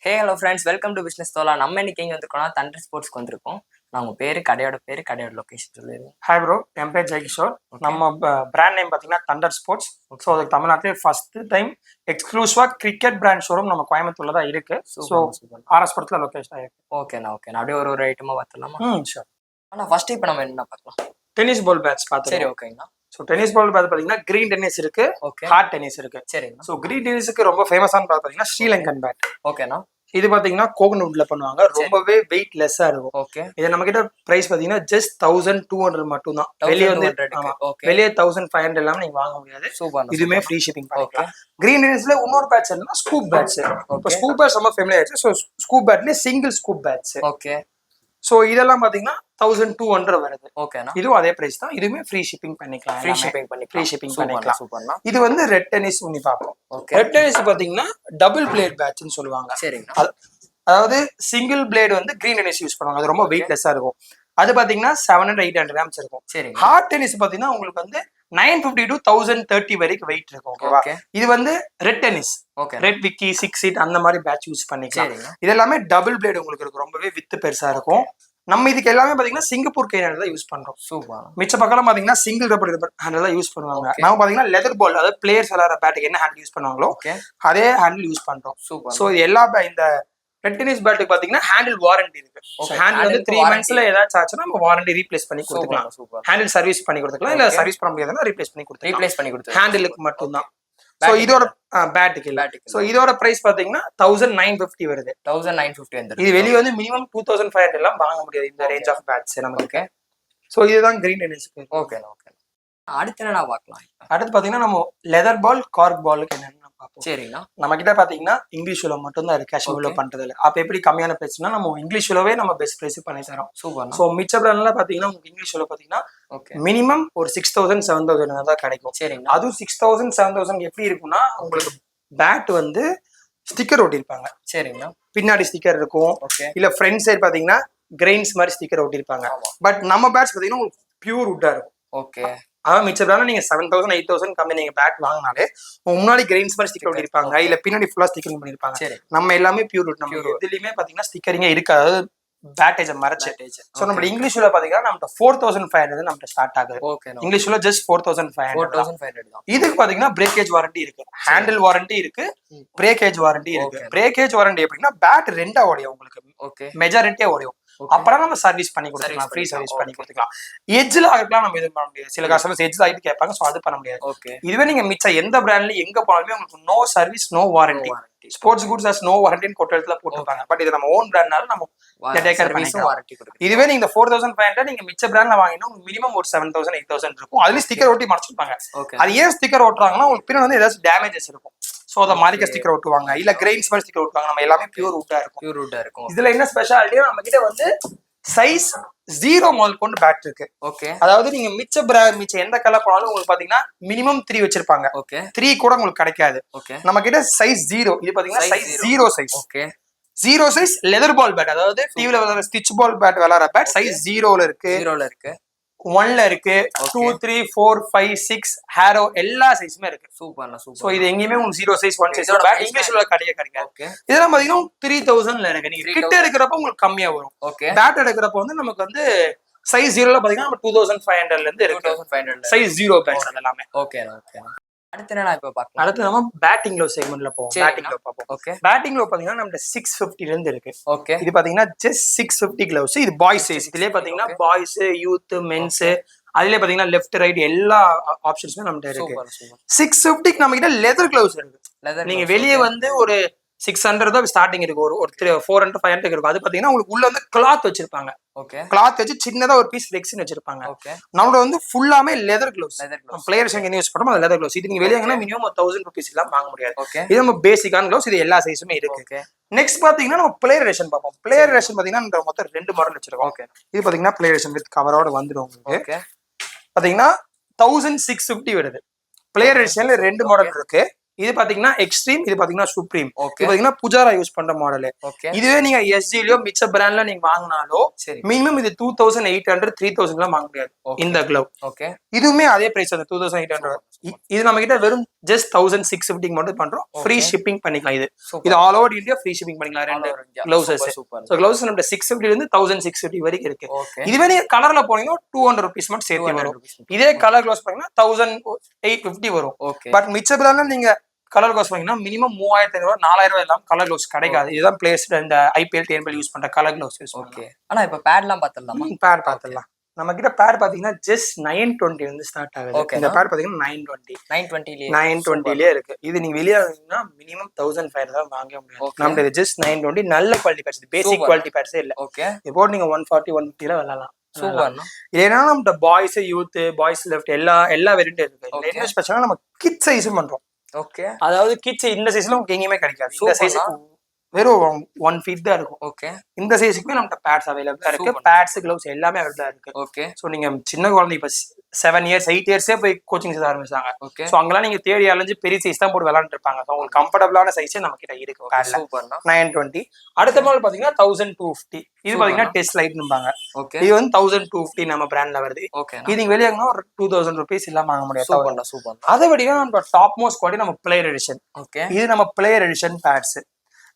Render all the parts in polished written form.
Hey hello friends, welcome to business தோலா. நம்ம இன்னைக்கு எங்கே வந்திருக்கோம்னா தண்டர் ஸ்போர்ட்ஸ்க்கு வந்திருக்கோம். நான் உங்கள் பேர், கடையோட லொக்கேஷன் சொல்லிடுங்க. ஹாய் ப்ரோ, என் பேர் ஜெய்கிஷோர். நம்ம பிராண்ட் நேம் பார்த்தீங்கன்னா தண்டர் ஸ்போர்ட்ஸ். ஸோ அதுக்கு தமிழ்நாட்டிலே ஃபர்ஸ்ட் டைம் எக்ஸ்க்ளூசிவாக கிரிக்கெட் பிராண்ட் ஷோரூம் நம்ம கோயம்புத்தூர்ல தான் இருக்கு. ஸோ ஆர்எஸ் படத்தில் லொக்கேஷன் இருக்கு. ஓகேண்ணா. அப்படியே ஒரு ஐட்டமாக பார்த்துலாமா? ஷோர். ஆனால் ஃபர்ஸ்ட் இப்போ நம்ம என்ன பார்க்கலாம்? டென்னிஸ் பால் பேட்ஸ் பார்த்து. சரி, ஓகேங்கண்ணா. ஸோ டென்னிஸ் பால் பேட் பார்த்தீங்கன்னா கிரீன் டென்னிஸ் இருக்கு, ஹார்ட் டென்னிஸ் இருக்கு. சரிங்கண்ணா. ஸோ கிரீன் டென்னிஸ்க்கு ரொம்ப ஃபேமஸான பேட் பார்த்தீங்கன்னா ஸ்ரீலங்கன் பேட். ஓகேண்ணா. இது பாத்தீங்கன்னா கோகனட்ல பண்ணுவாங்க, ரொம்பவே வெயிட் லெஸ்ஸா இருக்கும். ஓகே. இது நம்ம கிட்ட பிரைஸ் பாத்தீங்கன்னா ஜஸ்ட் 1200 மட்டும் தான். வெளியே வந்து வெளியே 1500 எல்லாம் நீங்க வாங்க முடியாது. இதுமே ஃப்ரீ ஷிப்பிங் பண்ணிக்கலாம். கிரீன் டென்னிஸ்ல இன்னொரு பேட்ச் என்னன்னா ஸ்கூப் பேட்ஸ். இப்போ ஸ்கூப் பேட்ஸ் ரொம்ப ஃபேமஸ் ஆயிடுச்சு. ஸோ ஸ்கூப் பேட்ல single scoop bats. Okay. So இதெல்லாம் பாத்தீங்கன்னா 1200 வருது. ஓகேண்ணா. இதுவும் அதே பிரைஸ் தான். இதுவுமே ஃப்ரீ ஷிப்பிங் பண்ணிக்கலாம். ஃப்ரீ ஷிப்பிங் பண்ணிக்கலாம். இது வந்து ரெட் டென்னிஸ் பண்ணி பார்ப்போம். ரெட் டென்னிஸ் பாத்தீங்கன்னா டபுள் பிளேட் பேட்ச்னு சொல்லுவாங்க. சரிங்க. அதாவது சிங்கிள் பிளேடு வந்து கிரீன் டென்னிஸ் யூஸ் பண்ணுவாங்க. அது ரொம்ப வெயிட்லெஸ்ஸா இருக்கும். அது பாத்தீங்கன்னா 700-800 கிராம்ஸ் இருக்கும். சரி. ஹார்ட் டென்னிஸ் பாத்தீங்கன்னா உங்களுக்கு வந்து 950 to 1030 வரைக்கும் வெயிட் இருக்கும். ஓகேவா? இது வந்து ரெட் டென்னிஸ், ரெட் விக்கி 6 சீட் அந்த மாதிரி பேட்ச் யூஸ் பண்ணிக்கலாம். இது எல்லாமே டபுள் பிளேடு உங்களுக்கு இருக்கும். ரொம்பவே வித்து பெருசா இருக்கும். நம்ம இதுக்கு எல்லாமே பாத்தீங்கன்னா சிங்கப்பூர் கை ஹேண்டில் தான் யூஸ் பண்றோம். சூப்பர். மிச்ச பக்கம் பாத்தீங்கன்னா சிங்கிள் ரப்பர் ஹேண்டில் தான் யூஸ் பண்ணுவாங்க. நம்ம பாத்தீங்கன்னா லெதர் பால், அதாவது பிளேயர்ஸ் விளையாடுற பேட்டுக்கு என்ன ஹேண்டில் யூஸ் பண்ணுவாங்களோ அதே ஹேண்டில் யூஸ் பண்றோம். சூப்பர். ஸோ எல்லா இந்த ரெட் டென்னிஸ் பேட்டுக்கு பாத்தீங்கன்னா ஹேண்டில் வாரண்டி இருக்கு. ஹேண்டில் வந்து 3 monthsல ஏதாச்சும் ஆச்சுன்னா நம்ம வாரண்டி ரீப்ளேஸ் பண்ணி கொடுத்துக்கலாம். ஹேண்டில் சர்வீஸ் பண்ணி கொடுத்துக்கலாம். இல்ல சர்வீஸ் பண்ண முடியாதுன்னா ரீப்ளேஸ் பண்ணி கொடுத்துக்கலாம். ஹேண்டிலுக்கு மட்டும் தான். சோ இதோட பேட்டுக்கு இல்ல. சோ இதோட பிரைஸ் பாத்தீங்கன்னா 1950 வருது. 1950 வந்து இது வெளிய வந்து மினிமம் 2500 எல்லாம் வாங்க முடியாது இந்த ரேஞ்ச் ஆஃப் பேட்ஸ் நமக்கு. சோ இதுதான் கிரீன் டென்னிஸ்க்கு. ஓகே. அடுத்து என்ன பார்க்கலாம்? அடுத்து பாத்தீங்கன்னா நம்ம லெதர் பால், கார்க் பாலுக்கு என்னன்னு பார்ப்போம். சரிங்களா. நம்ம கிட்ட பாத்தீங்கன்னா இங்கிலீஷ் உள்ள மட்டும் தான் இருக்கு, காஷ்மீர்ல பண்றது இல்ல. அப்ப எப்படி கம்மியான பிரைஸ்னா நம்ம இங்கிலீஷ் உள்ளவே நம்ம பெஸ்ட் பிரைஸ் பண்ணி தரோம். சூப்பர். சோ மிச்ச பிராண்ட்ல பாத்தீங்கன்னா உங்களுக்கு இங்கிலீஷ் உள்ள பாத்தீங்கன்னா மினிமம் ஒரு 6000-7000 தான் கிடைக்கும். சரிங்க. அதுவும் 6000-7000 எப்படி இருக்கும்னா உங்களுக்கு பேட் வந்து ஸ்டிக்கர் ஒட்டிருப்பாங்க. சரிங்க. பின்னாடி ஸ்டிக்கர் இருக்கும். இல்ல ஃப்ரண்ட் சைடு பாத்தீங்கன்னா கிரெயின்ஸ் மாதிரி ஸ்டிக்கர் ஒட்டிருப்பாங்க. பட் நம்ம பேட்ஸ் பாத்தீங்கன்னா உங்களுக்கு பியூர் வுட்டா இருக்கும். ஓகே. அதான் மிச்ச பிராண்ட்ல நீங்க 7000-8000 கம்மி நீங்க பேட் வாங்கினாலே முன்னாடி கிரெயின்ஸ் மாதிரி ஸ்டிக்கர் ஒட்டிருப்பாங்க, இல்ல பின்னாடி ஃபுல்லா ஸ்டிக்கரிங் பண்ணிருப்பாங்க. நம்ம எல்லாமே பியூர் வுட். நம்ம எதுலயுமே பாத்தீங்கன்னா ஸ்டிக்கரிங்கே இருக்காது, பேட்டேஜ் மறைச்சு. சோ நம்ம இங்கிலீஷ்ல பாத்தீங்கன்னா நம்ம 4500 நம்ம ஸ்டார்ட் ஆகுது. இங்கிலீஷ்ல ஜஸ்ட் 4500. இதுக்கு பாத்தீங்கன்னா பிரேக்கேஜ் வாரண்டி இருக்கு, ஹேண்டில் வாரண்டி இருக்கு, பிரேக்கேஜ் வாரண்டி இருக்கு. பிரேக்கேஜ் வாரண்டி எப்படின்னா பேட் ரெண்டா உடையும் உங்களுக்கு, மெஜாரிட்டியா உடையும். அப்புறம் நம்ம சர்வீஸ் பண்ணி கொடுத்துக்கலாம், ஃப்ரீ சர்வீஸ் பண்ணி கொடுத்துக்கலாம். எட்ஜ்ல ஆகலாம் நம்ம இது பண்ண முடியாது. சில கஸ்டமர்ஸ் எட்ஜ்ல ஆகிட்டு கேட்பாங்க, சோ அது பண்ண முடியாது. இதுவே நீங்க மிச்ச எந்த பிராண்ட்ல எங்க போனாலுமே உங்களுக்கு no service, no warranty. Sports goods has no வாரண்டின்னு கொட்ட இடத்துல போட்டுருப்பாங்க. பட் இது நம்ம ஓன் பிராண்ட்னால நம்ம வாரண்டி. இதுவே நீங்க 4500 நீங்க மிச்ச பிராண்ட்ல வாங்கினா உங்களுக்கு மினிமம் ஒரு 7000-8000 இருக்கும். அதுலயும் ஸ்டிக்கர் ஒட்டி மறைச்சிருப்பாங்க. அது ஏன் ஸ்டிக்கர் ஒட்டுறாங்கன்னா உங்களுக்கு பின்னாடி வந்து ஏதாச்சும் டேமேஜஸ் இருக்கும். சோ அத மாரிக்க ஸ்டிக்கர் ஒட்டுவாங்க, இல்ல கிரெயின்ஸ் மாதிரி ஸ்டிக்கர் ஒட்டுவாங்க. நம்ம எல்லாமே பியூர் வுட்டா இருக்கும். இதுல என்ன ஸ்பெஷாலிட்டியா நம்ம கிட்ட வந்து சைஸ் 0 முதல் கொண்டு பேட் இருக்கு. ஓகே. அதாவது நீங்க மிச்ச எந்த கலர் போனாலும் உங்களுக்கு பாத்தீங்கன்னா மினிமம் 3 வச்சிருப்பாங்க. 3 கூட உங்களுக்கு கிடைக்காது. நம்ம கிட்ட சைஸ் 0. இது பாத்தீங்கன்னா size 0 size. Okay. 0 size leather ball bat, அதாவது டிவில விளையாடுற ஸ்டிச் பால் பேட் விளையாடுற பேட் சைஸ் 0ல இருக்கு, 1ல இருக்கு, 2, 3, 4, 5, 6 ஹேரோ எல்லா சைஸுமே இருக்கு. சூப்பர். சோ இது எங்கேயுமே உங்களுக்கு 0 சைஸ் 1 சைஸ் பேட் இங்கிலீஷ்ல கிடைக்காது. இதெல்லாம் பாத்தீங்கன்னா 3000ல இருக்கு. நீங்க கிட்ட எடுக்கிறப்ப உங்களுக்கு கம்மியா வரும். பேட் எடுக்கிறப்ப வந்து நமக்கு வந்து சைஸ் 0ல பாத்தீங்கன்னா நம்ம 2500ல இருந்து இருக்கு. சைஸ் 0 பேட்ஸ் எல்லாமே. ஓகே. அடுத்து என்ன இப்ப பார்க்கலாம்? அடுத்து நம்ம பேட்டிங் லோ செக்மெண்ட்ல போவோம். பேட்டிங் லோ பாப்போம். ஓகே. பேட்டிங் லோ பாத்தீங்கன்னா நம்ம 650ல இருந்து இருக்கு. ஓகே. இது பாத்தீங்கன்னா ஜஸ்ட் 650 கிளவுஸ். இது பாய்ஸ் சைஸ். இதுலயே பாத்தீங்கன்னா பாய்ஸ், யூத், மென்ஸ், அதுலயே பாத்தீங்கன்னா லெஃப்ட் ரைட் எல்லா ஆப்ஷன்ஸுமே நம்ம இருக்கு. 650க்கு நம்ம கிட்ட லெதர் கிளவுஸ் இருக்கு. நீங்க வெளியே வந்து ஒரு 600 தான் ஸ்டார்டிங் இருக்கு. ஒரு 400-500 இருக்கும். அது பாத்தீங்கன்னா உங்களுக்கு உள்ள வந்து கிளாத் வச்சிருப்பாங்க. கிளாத் வச்சு சின்னதா ஒரு பீஸ் ரெக்ஸின் வச்சிருப்பாங்க. நம்மளோட வந்து ஃபுல்லாமே லெதர் கிளவுஸ். பிளேயர்ஸ் எங்க யூஸ் பண்ணுவோம் அது லெதர் கிளவுஸ். இது நீங்க வெளியே மினிமம் 1000 rupees எல்லாம் வாங்க முடியாது. இது நம்ம பேசிக்கான கிளவுஸ். இது எல்லா சைஸுமே இருக்கு. நெக்ஸ்ட் பாத்தீங்கன்னா நம்ம பிளேயர் ரேஷன் பார்ப்போம். பிளேயர் ரேஷன் பாத்தீங்கன்னா மொத்தம் 2 மாடல் வச்சிருக்கோம். இது பாத்தீங்கன்னா பிளேயர் ரேஷன் வித் கவரோட வந்துடும் உங்களுக்கு. பாத்தீங்கன்னா 1650 வருது. பிளேயர் ரேஷன்ல 2 மாடல் இருக்கு. இது பாத்தீங்கன்னா எக்ஸ்ட்ரீம், இது பாத்தீங்கன்னா சுப்ரீம். இது பாத்தீங்கன்னா புஜாரா யூஸ் பண்ற மாடல். இதுவே நீங்க எஸ்ஜிலயோ மிச்ச பிராண்ட்ல நீங்க வாங்கினாலோ மினிமம் இது 2800-3000 எல்லாம் வாங்க முடியாது இந்த கிளவ். இதுவுமே அதே பிரைஸ், அந்த 2800. இது நம்ம கிட்ட வெறும் ஜஸ்ட் 1650 மட்டும் பண்றோம். ஃப்ரீ ஷிப்பிங் பண்ணிக்கலாம். இது all over India free shipping பண்ணிக்கலாம். ரெண்டு கிளவுசஸ். ஸோ கிளவுஸ் நம்ம 650 இருந்து 1660 வரைக்கும் இருக்கு. இதுவே நீங்க கலர்ல போனீங்கன்னா 200 rupees மட்டும் சேர்த்து வரும். இதே கலர் கிளவுஸ் பண்ணீங்கன்னா 1850 வரும். பட் மிச்ச பிளான நீங்க கலர் கிளவுஸ் பண்ணீங்கன்னா மினிமம் 3500 4000 எல்லாம் கலர் கிளவுஸ் கிடைக்காது. இதுதான் பிளேஸ் இந்த IPL TNPL யூஸ் பண்ற கலர் கிளவுஸ் யூஸ். ஓகே. ஆனா இப்ப பேட்லாம் பாத்துடலாமா? பேட் பாத்துடலாம். நம்ம கிட்ட பேட் பாத்தீங்கன்னா ஜஸ்ட் 920 வந்து ஸ்டார்ட் ஆகுது. இந்த பேட் பாத்தீங்கன்னா 920 இருக்கு. இது நீங்க வெளியே வாங்கினா மினிமம் 1500 தான் வாங்க முடியும். நம்ம இது ஜஸ்ட் 920 நல்ல குவாலிட்டி பேட்ஸ், பேசிக் குவாலிட்டி பேட்ஸே இல்ல. ஓகே. இப்போ நீங்க 140 150 ல விளையாடலாம். சூப்பர். ஏன்னா நம்ம பாய்ஸ் யூத் பாய்ஸ் லெஃப்ட் எல்லா வெரைட்டி இருக்கு. என்ன ஸ்பெஷலா நம்ம கிட் சைஸும் பண்றோம். ஓகே. அதாவது கிட்ஸ் இந்த சைஸ்ல உங்களுக்கு எங்கேயுமே கிடைக்காது. இந்த சைஸ் வெறும் 1 feet தான் இருக்கும். ஓகே. இந்த சைஸ்க்குமே நம்ம பேட்ஸ் அவைலபிளா இருக்கு. பேட்ஸ் கிளவுஸ் எல்லாமே அவைலபிளா இருக்கு. ஓகே. சோ நீங்க சின்ன குழந்தை இப்ப 7 years 8 yearsே போய் கோச்சிங் செய்ய ஆரம்பிச்சாங்க. ஓகே. சோ அங்கலாம் நீங்க தேடி அலைஞ்சு பெரிய சைஸ் தான் போட்டு விளையாண்டு இருப்பாங்க. சோ உங்களுக்கு கம்ஃபர்டபுளான சைஸே நம்ம கிட்ட இருக்கு. சூப்பர்னா 920. அடுத்த மாடல் பாத்தீங்கன்னா 1250. இது பாத்தீங்கன்னா டெஸ்ட் லைட்னுபாங்க. ஓகே. இது வந்து 1250 நம்ம பிராண்ட்ல வருது. ஓகே. இது நீங்க வெளியேனா ஒரு 2000 rupees இல்லாம வாங்க முடியாது. சூப்பர். அதை விட நம்ம டாப் மோஸ்ட் குவாலிட்டி நம்ம பிளேயர் எடிஷன். ஓகே. இது நம்ம பிளேயர் எடிஷன் பேட்ஸ்.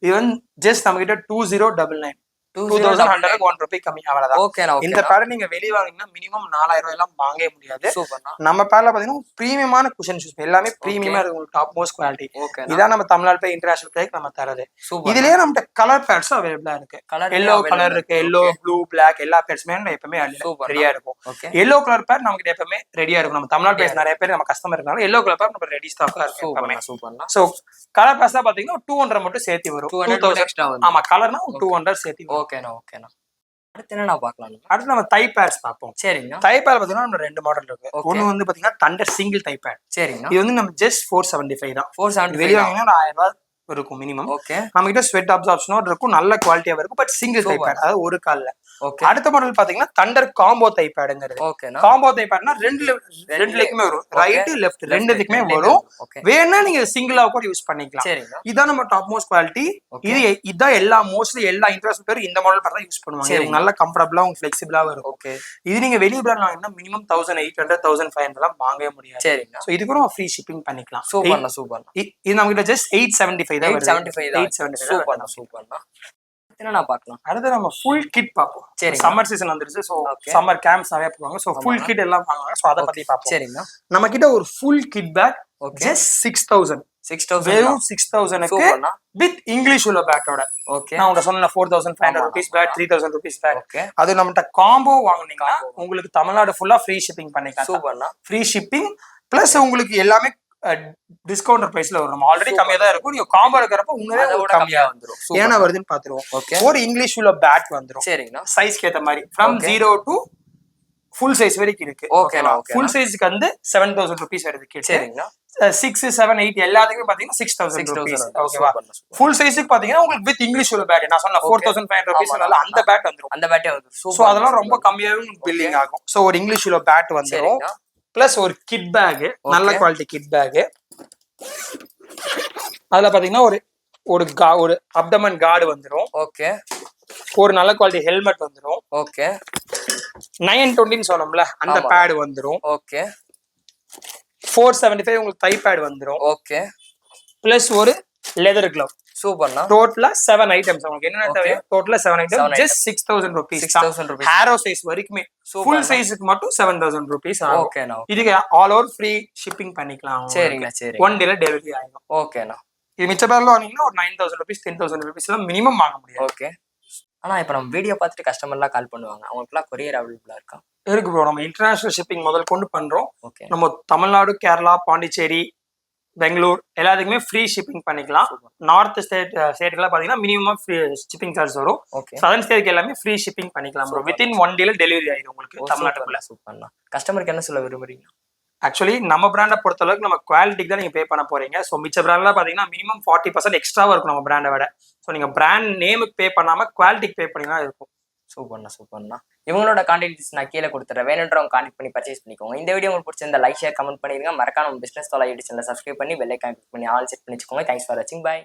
இது வந்து ஜஸ்ட் நம்ம கிட்ட 2099 2100 1 ரூபாய் கம்மி அவ்வளவுதான். ஓகேனா. இந்த பேட நீங்க வெளிய வாங்குனீங்கன்னா மினிமம் 4000 எல்லாம் வாங்கவே முடியாது. சூப்பர்னா. நம்ம பேட்ல பாத்தீங்கன்னா பிரீமியமான குஷன் ஷூஸ் எல்லாமே பிரீமியமா இருக்கு. Top most quality. இதான் நம்ம தமிழ்நாடு போய் இன்டர்நேஷனல் பிளேக்கு நம்ம தரது. இதுலயே நம்ம கலர் பேட்ஸ் அவைலபிளா இருக்கு. எல்லோ கலர் இருக்கு. எல்லோ ப்ளூ பிளாக் எல்லா பேட்ஸ்மே எப்பவுமே ரெடியா இருக்கும். எல்லோ கலர் பேட் நம்ம கிட்ட எப்பவுமே ரெடியா இருக்கும். நம்ம தமிழ்நாடு பேஸ் நிறைய பேர் நம்ம கஸ்டமர் இருக்காங்க. எல்லோ கலர் பேட் நம்ம ரெடி ஸ்டாக்கா இருக்கு. சூப்பர்னா. சோ கலர் பேட்ஸ் பாத்தீங்கன்னா 200 மட்டும் சேர்த்து வரும். 2000 எக்ஸ்ட்ரா வரும். ஆமா கலர்னா 200 சேர்த்து வரும். ஓகேனா. அடுத்து என்ன பார்க்கலாம்? அடுத்து நம்ம தை பேட்ஸ் பார்ப்போம். சரிங்க. தை பேட் பாத்தீங்கன்னா நம்ம 2 மாடல் இருக்கு. ஒன்னு வந்து பாத்தீங்கன்னா தண்டர் சிங்கிள் தை பேட். சரிங்க. இது வந்து நம்ம ஜஸ்ட் 475 தான். 475 வெளிய வாங்கினா 1000 ரூபாய் இருக்கும் மினிமம். ஓகே. நம்ம கிட்ட ஸ்வெட் அப்சார்ப்ஷனோட இருக்கும். நல்ல குவாலிட்டியா இருக்கும். பட் சிங்கிள் தை பேட், அதாவது ஒரு கால்ல. ஓகே. அடுத்த மாடல் பாத்தீங்கன்னா தண்டர் காம்போ தை பேட்ங்கிறது. ஓகேனா. காம்போ தை பேட்னா ரெண்டு லெக்குமே வரும். ரைட் லெஃப்ட் ரெண்டுத்துக்குமே வரும். வேணா நீங்க சிங்கிளா கூட யூஸ் பண்ணிக்கலாம். சரிங்க. இதான் நம்ம டாப் மோஸ்ட் குவாலிட்டி. இதான் எல்லா மோஸ்ட்லி எல்லா இன்டர்நேஷனல் பேர் இந்த மாடல் பேட் தான் யூஸ் பண்ணுவாங்க. நல்ல கம்ஃபர்டபுளா உங்களுக்கு ஃபிளெக்சிபிளா இருக்கும். ஓகே. இது நீங்க வெளிய பிராண்ட் வாங்கினா மினிமம் 1800 1500 எல்லாம் வாங்கவே முடியாது. சரிங்க. சோ இதுக்கு நம்ம ஃப்ரீ ஷிப்பிங் பண்ணிக்கலாம். சூப்பர்னா. இது நம்ம கிட்ட ஜஸ்ட் 875 தான் வருது. 875 சூப்பர்னா. என்ன பார்க்கலாம்? அடுத்து நம்ம ஃபுல் கிட் பாப்போம். சரி. சம்மர் சீசன் வந்துருச்சு. சோ சம்மர் கேம்ப்ஸ் நிறைய போவாங்க. சோ ஃபுல் கிட் எல்லாம் வாங்குவாங்க. சோ அத பத்தி பாப்போம். சரிங்க. நம்ம கிட்ட ஒரு ஃபுல் கிட் பேக் ஜஸ்ட் 6000 வெறும் 6000க்கு வித் இங்கிலீஷ் உள்ள பேட்டோட. ஓகே. நான் உங்க சொன்ன 4500 rupees பேட் 3000 rupees பேட். அது நம்மட்ட காம்போ வாங்குனீங்கன்னா உங்களுக்கு தமிழ்நாடு ஃபுல்லா ஃப்ரீ ஷிப்பிங் பண்ணிக்கலாம். சூப்பர்னா. ஃப்ரீ ஷிப்பிங் பிளஸ் உங்களுக்கு எல்லாமே டிஸ்கவுண்டர் பிரைஸ்ல வரும். நம்ம ஆல்ரெடி கம்மியா தான் இருக்கும். நீங்க காம்போ எடுக்கிறப்ப உண்மையிலே கம்மியா வந்துரும். ஏன்னா வருதுன்னு பாத்துருவோம். ஒரு இங்கிலீஷ் உள்ள பேட் வந்துரும். சரிங்க. சைஸ்க்கு ஏத்த மாதிரி ஃப்ரம் 0 to ஃபுல் சைஸ் வரைக்கும் இருக்கு. ஓகேனா. ஃபுல் சைஸ்க்கு வந்து 7000 rupees வருது கிட். சரிங்க. 6 7 8 எல்லாத்துக்கும் பாத்தீங்கன்னா 6000 rupees. ஓகேவா? ஃபுல் சைஸ்க்கு பாத்தீங்கன்னா உங்களுக்கு வித் இங்கிலீஷ் உள்ள பேட் நான் சொன்ன 4500 rupees அந்த பேட் வந்துரும். அந்த பேட்டே வந்துரும். சோ அதெல்லாம் ரொம்ப கம்மியாவே பில்லிங் ஆகும். சோ ஒரு இங்கிலீஷ் உள்ள பேட் வந்துரும். பிளஸ் ஒரு கிட் பேக், நல்ல குவாலிட்டி கிட் பேக். அதுல பாத்தீங்கன்னா ஒரு அப்டமன் கார்டு வந்துரும். ஓகே. ஒரு நல்ல குவாலிட்டி ஹெல்மெட் வந்துரும். ஓகே. 920 சொன்னோம்ல அந்த பேட் வந்துரும். ஓகே. 475 உங்களுக்கு தை பேட் வந்துரும். ஓகே. பிளஸ் ஒரு லெதர் கிளவ். சூப்பர்னா. டோட்டலா 7 ஐட்டம்ஸ். உங்களுக்கு என்ன தேவையோ டோட்டலா 7 items. Just 6000 rupees. 6000 rupees. Hero size வரைக்குமே ஃபுல் சைஸ்க்கு மட்டும் 7000 rupees ஆகும். ஓகேனா. இதுக்கு ஆல் ஓவர் ஃப்ரீ ஷிப்பிங் பண்ணிக்கலாம். சரிங்க. சரி. 1 டேல டெலிவரி ஆகும். ஓகேனா. இது மிச்ச பேர்ல வாங்குனீங்கன்னா ஒரு 9000 rupees 10000 rupees எல்லாம் மினிமம் வாங்க முடியும். ஓகே. ஆனா இப்ப நம்ம வீடியோ பார்த்துட்டு கஸ்டமர்லாம் கால் பண்ணுவாங்க. அவங்களுக்குலாம் கொரியர் அவைலபிளா இருக்கா? இருக்கு ப்ரோ. நம்ம இன்டர்நேஷனல் ஷிப்பிங் முதல் கொண்டு பண்றோம். ஓகே. நம்ம தமிழ்நாடு, கேரளா, பாண்டிச்சேரி, பெங்களூர் எல்லாத்துக்குமே ஃப்ரீ ஷிப்பிங் பண்ணிக்கலாம். நார்த் ஸ்டேட்ல பாத்தீங்கன்னா மினிமம் ஃப்ரீ ஷிப்பிங் சார்ஜ் வரும். சதர்ன் ஸ்டேட்க்கு எல்லாமே ஃப்ரீ ஷிப்பிங் பண்ணிக்கலாம் ப்ரோ. வித்தின் 1 டேல டெலிவரி ஆயிடும் உங்களுக்கு தமிழ்நாட்டுக்குள்ள. சூப்பர்னா. கஸ்டமருக்கு என்ன சொல்ல விரும்புறீங்க? ஆக்சுவலி நம்ம பிராண்டை பொறுத்த அளவுக்கு நம்ம குவாலிட்டிக்கு தான் நீங்க பே பண்ண போறீங்க. ஸோ மிச்ச பிராண்ட்லாம் பாத்தீங்கன்னா மினிமம் 40% எக்ஸ்ட்ராவா இருக்கும் நம்ம பிராண்டை விட. ஸோ நீங்க பிராண்ட் நேமுக்கு பே பண்ணாம குவாலிட்டிக்கு பே பண்ணீங்கன்னா இருக்கும். சூப்பர்னா. இவங்களோட கான்டாக்ட் நான் கீழே கொடுத்துறேன். வேணுன்றவங்க கான்டாக்ட் பண்ணி பர்ச்சேஸ் பண்ணிக்கோங்க. இந்த வீடியோ உங்களுக்கு பிடிச்சிருந்தா லைக் ஷேர் கமெண்ட் பண்ணிருங்க. மறக்காம பிசினஸ் தொலை யூடியூப் சேனலை சப்ஸ்கிரைப் பண்ணி பெல் ஐகான் கிளிக் பண்ணி ஆல் செட் பண்ணி வச்சுக்கோங்க. தேங்க்ஸ் ஃபார் வாட்சிங். பை.